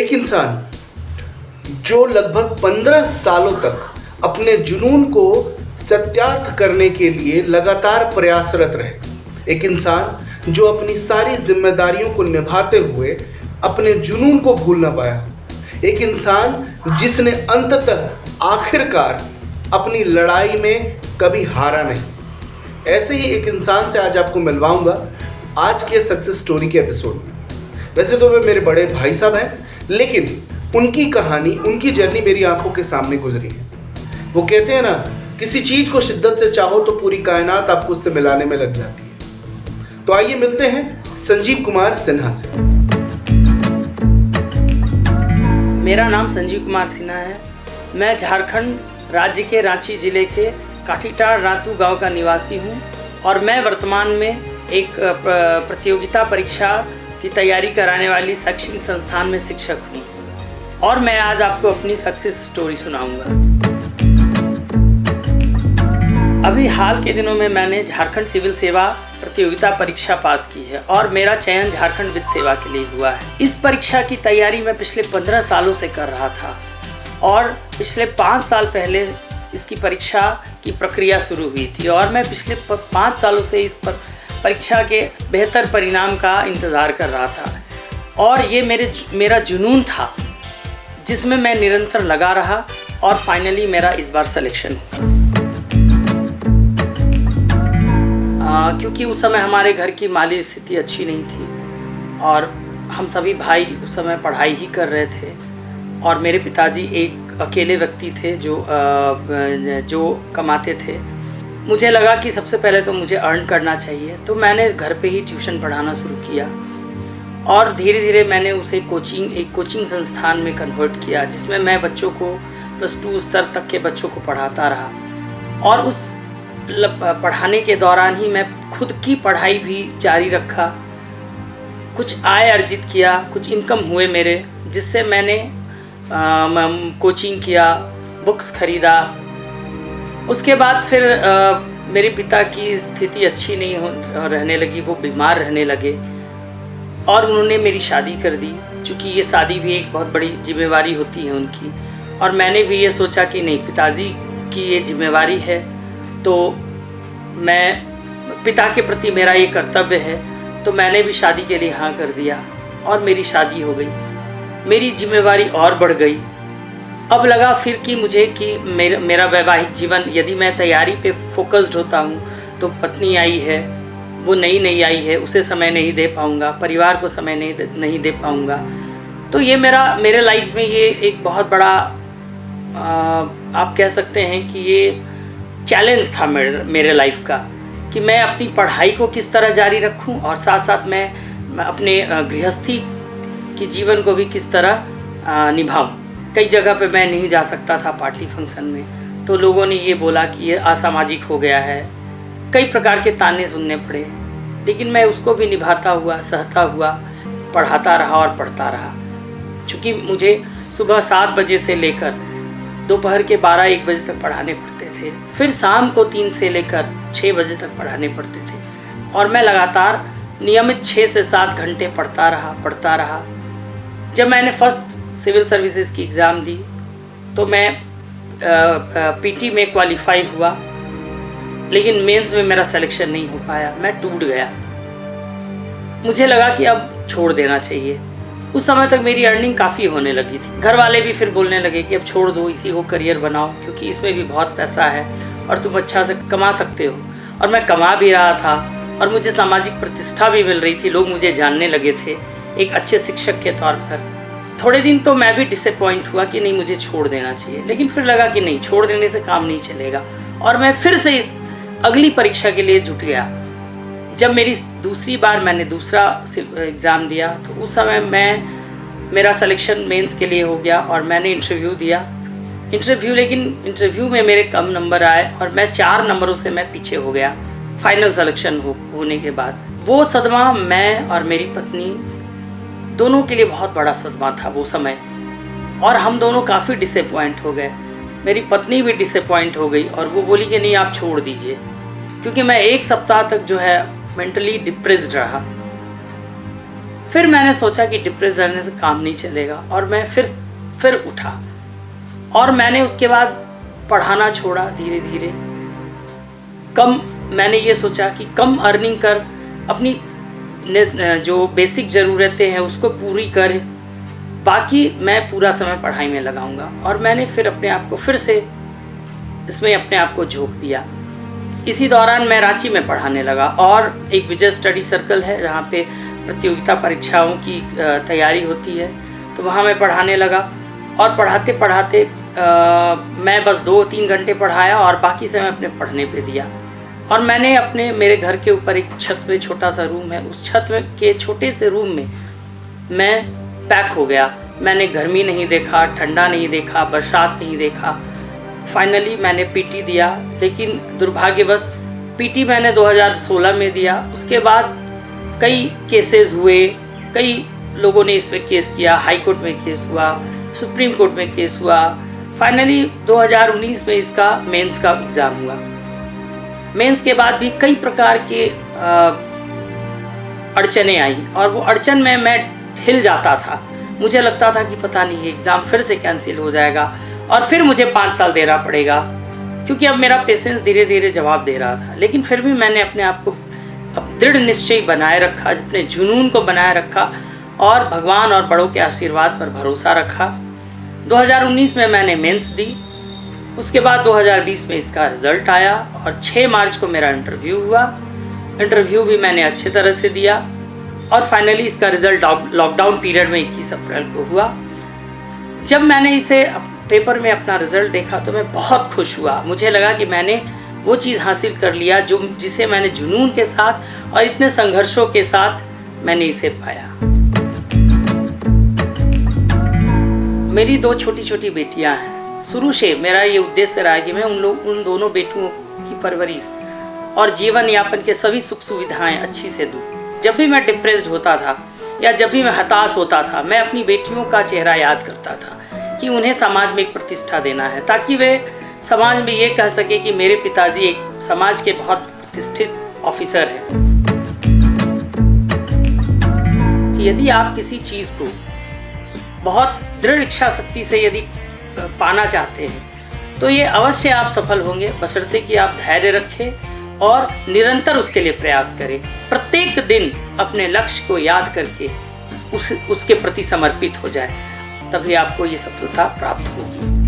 एक इंसान जो लगभग 15 सालों तक अपने जुनून को सत्यार्थ करने के लिए लगातार प्रयासरत रहे, एक इंसान जो अपनी सारी जिम्मेदारियों को निभाते हुए अपने जुनून को भूल ना पाया, एक इंसान जिसने अंततः आखिरकार अपनी लड़ाई में कभी हारा नहीं। ऐसे ही एक इंसान से आज आपको मिलवाऊंगा आज के सक्सेस स्टोरी के एपिसोड में। वैसे तो वे मेरे बड़े भाई साहब हैं, लेकिन उनकी कहानी, उनकी जर्नी मेरी आंखों के सामने गुजरी है। वो कहते हैं ना, किसी चीज़ को शिद्दत से चाहो तो पूरी कायनात आपको उससे मिलाने में लग जाती है। तो आइए मिलते हैं संजीव कुमार सिन्हा से। मेरा नाम संजीव कुमार सिन्हा है। मैं झारखंड राज्य के रांची जिले के काठीटार रातू गांव का निवासी हूं और मैं वर्तमान में एक प्रतियोगिता परीक्षा की तैयारी कराने वाली शैक्षणिक संस्थान में शिक्षक हूं और मैं आज आपको अपनी सक्सेस स्टोरी सुनाऊंगा। अभी हाल के दिनों में मैंने झारखंड सिविल सेवा प्रतियोगिता परीक्षा पास की है और मेरा चयन झारखंड वित्त सेवा के लिए हुआ है। इस परीक्षा की तैयारी मैं पिछले 15 सालों से कर रहा था और पिछले 5 साल पहले इसकी परीक्षा की प्रक्रिया शुरू हुई थी और मैं पिछले 5 सालों से इस परीक्षा के बेहतर परिणाम का इंतज़ार कर रहा था और ये मेरा जुनून था जिसमें मैं निरंतर लगा रहा और फाइनली मेरा इस बार सिलेक्शन हुआ। क्योंकि उस समय हमारे घर की माली स्थिति अच्छी नहीं थी और हम सभी भाई उस समय पढ़ाई ही कर रहे थे और मेरे पिताजी एक अकेले व्यक्ति थे जो कमाते थे। मुझे लगा कि सबसे पहले तो मुझे अर्न करना चाहिए, तो मैंने घर पे ही ट्यूशन पढ़ाना शुरू किया और धीरे धीरे मैंने उसे एक कोचिंग संस्थान में कन्वर्ट किया, जिसमें मैं बच्चों को +2 स्तर तक के बच्चों को पढ़ाता रहा और उस पढ़ाने के दौरान ही मैं खुद की पढ़ाई भी जारी रखा। कुछ आय अर्जित किया, कुछ इनकम हुए मेरे, जिससे मैंने कोचिंग किया, बुक्स खरीदा। उसके बाद फिर मेरे पिता की स्थिति अच्छी नहीं रहने लगी, वो बीमार रहने लगे और उन्होंने मेरी शादी कर दी। चूँकि ये शादी भी एक बहुत बड़ी जिम्मेवारी होती है उनकी और मैंने भी ये सोचा कि नहीं, पिताजी की ये जिम्मेवारी है तो मैं पिता के प्रति मेरा ये कर्तव्य है, तो मैंने भी शादी के लिए हाँ कर दिया और मेरी शादी हो गई। मेरी जिम्मेवारी और बढ़ गई। अब लगा फिर कि मुझे कि मेरा वैवाहिक जीवन, यदि मैं तैयारी पे फोकस्ड होता हूँ तो पत्नी आई है, वो नई आई है, उसे समय नहीं दे पाऊँगा, परिवार को समय नहीं दे पाऊँगा। तो ये मेरे लाइफ में ये एक बहुत बड़ा आप कह सकते हैं कि ये चैलेंज था मेरे लाइफ का कि मैं अपनी पढ़ाई को किस तरह जारी रखूं और साथ साथ मैं अपने गृहस्थी की जीवन को भी किस तरह निभाऊं। कई जगह पे मैं नहीं जा सकता था पार्टी फंक्शन में, तो लोगों ने ये बोला कि ये असामाजिक हो गया है, कई प्रकार के ताने सुनने पड़े, लेकिन मैं उसको भी निभाता हुआ, सहता हुआ पढ़ाता रहा और पढ़ता रहा। चूँकि मुझे सुबह 7 बजे से लेकर दोपहर के 12-1 बजे तक पढ़ाने पड़ते थे, फिर शाम को 3 से लेकर 6 बजे तक पढ़ाने पड़ते थे और मैं लगातार नियमित 6 से 7 घंटे पढ़ता रहा। जब मैंने फर्स्ट सिविल सर्विसेज की एग्ज़ाम दी तो मैं पीटी में क्वालिफाई हुआ, लेकिन मेंस में मेरा सिलेक्शन नहीं हो पाया। मैं टूट गया। मुझे लगा कि अब छोड़ देना चाहिए। उस समय तक मेरी अर्निंग काफ़ी होने लगी थी। घर वाले भी फिर बोलने लगे कि अब छोड़ दो, इसी को करियर बनाओ, क्योंकि इसमें भी बहुत पैसा है और तुम अच्छा से कमा सकते हो। और मैं कमा भी रहा था और मुझे सामाजिक प्रतिष्ठा भी मिल रही थी, लोग मुझे जानने लगे थे एक अच्छे शिक्षक के तौर पर। थोड़े दिन तो मैं भी डिसअपॉइंट हुआ कि नहीं, मुझे छोड़ देना चाहिए, लेकिन फिर लगा कि नहीं, छोड़ देने से काम नहीं चलेगा और मैं फिर से अगली परीक्षा के लिए जुट गया। जब मेरी दूसरी बार मैंने दूसरा एग्ज़ाम दिया तो उस समय मेरा सिलेक्शन मेंस के लिए हो गया और मैंने इंटरव्यू दिया। लेकिन इंटरव्यू में मेरे कम नंबर आए और मैं 4 नंबरों से मैं पीछे हो गया फाइनल सिलेक्शन होने के बाद। वो सदमा मैं और मेरी पत्नी दोनों के लिए बहुत बड़ा सदमा था वो समय और हम दोनों काफ़ी डिसअपॉइंट हो गए। मेरी पत्नी भी डिसअपॉइंट हो गई और वो बोली कि नहीं, आप छोड़ दीजिए, क्योंकि मैं 1 सप्ताह तक जो है मेंटली डिप्रेस्ड रहा। फिर मैंने सोचा कि डिप्रेस रहने से काम नहीं चलेगा, और मैं फिर उठा, और मैंने उसके बाद पढ़ाना छोड़ा धीरे धीरे। मैंने ये सोचा कि कम अर्निंग कर अपनी जो बेसिक ज़रूरतें हैं उसको पूरी कर, बाकी मैं पूरा समय पढ़ाई में लगाऊंगा। और मैंने फिर अपने आप को फिर से इसमें अपने आप को झोंक दिया। इसी दौरान मैं रांची में पढ़ाने लगा, और एक विजय स्टडी सर्कल है जहाँ पे प्रतियोगिता परीक्षाओं की तैयारी होती है, तो वहाँ मैं पढ़ाने लगा। और पढ़ाते पढ़ाते मैं बस 2-3 घंटे पढ़ाया और बाकी समय अपने पढ़ने पे दिया। और मैंने मेरे घर के ऊपर एक छत पे छोटा सा रूम है, उस छत के छोटे से रूम में मैं पैक हो गया। मैंने गर्मी नहीं देखा, ठंडा नहीं देखा, बरसात नहीं देखा। फाइनली मैंने पीटी दिया, लेकिन दुर्भाग्यवश पीटी मैंने 2016 में दिया। उसके बाद कई केसेस हुए, कई लोगों ने इस पर केस किया, हाई कोर्ट में केस हुआ, सुप्रीम कोर्ट में केस हुआ। फाइनली 2019 में इसका मेंस का एग्ज़ाम हुआ। मेंस के बाद भी कई प्रकार के अड़चने आई, और वो अड़चन में मैं हिल जाता था। मुझे लगता था कि पता नहीं ये एग्ज़ाम फिर से कैंसिल हो जाएगा और फिर मुझे 5 साल देना पड़ेगा, क्योंकि अब मेरा पेशेंस धीरे धीरे जवाब दे रहा था। लेकिन फिर भी मैंने अपने आप को दृढ़ निश्चय बनाए रखा, अपने जुनून को बनाए रखा, और भगवान और बड़ों के आशीर्वाद पर भरोसा रखा। 2019 में मैंने मेंस दी। उसके बाद 2020 में इसका रिज़ल्ट आया, और 6 मार्च को मेरा इंटरव्यू हुआ। इंटरव्यू भी मैंने अच्छे तरह से दिया, और फाइनली इसका रिज़ल्ट लॉकडाउन पीरियड में 21 अप्रैल को हुआ। जब मैंने इसे पेपर में अपना रिज़ल्ट देखा तो मैं बहुत खुश हुआ। मुझे लगा कि मैंने वो चीज़ हासिल कर लिया जिसे मैंने जुनून के साथ और इतने संघर्षों के साथ मैंने इसे पाया। मेरी 2 छोटी छोटी बेटियां हैं। शुरू से मेरा ये उद्देश्य रहा कि मैं उन दोनों बेटियों की परवरिश और जीवन यापन के सभी सुख सुविधाएं अच्छी से दूँ। जब भी मैं डिप्रेस्ड होता था या जब भी मैं हताश होता था, मैं अपनी बेटियों का चेहरा याद करता था कि उन्हें समाज में एक प्रतिष्ठा देना है, ताकि वे समाज में ये कह सके कि मेरे पिताजी एक समाज के बहुत प्रतिष्ठित ऑफिसर हैं। यदि आप किसी चीज़ को बहुत दृढ़ इच्छा शक्ति से यदि पाना चाहते हैं तो ये अवश्य आप सफल होंगे, बशर्ते कि आप धैर्य रखें और निरंतर उसके लिए प्रयास करें। प्रत्येक दिन अपने लक्ष्य को याद करके उसके प्रति समर्पित हो जाए, तभी आपको ये सफलता प्राप्त होगी।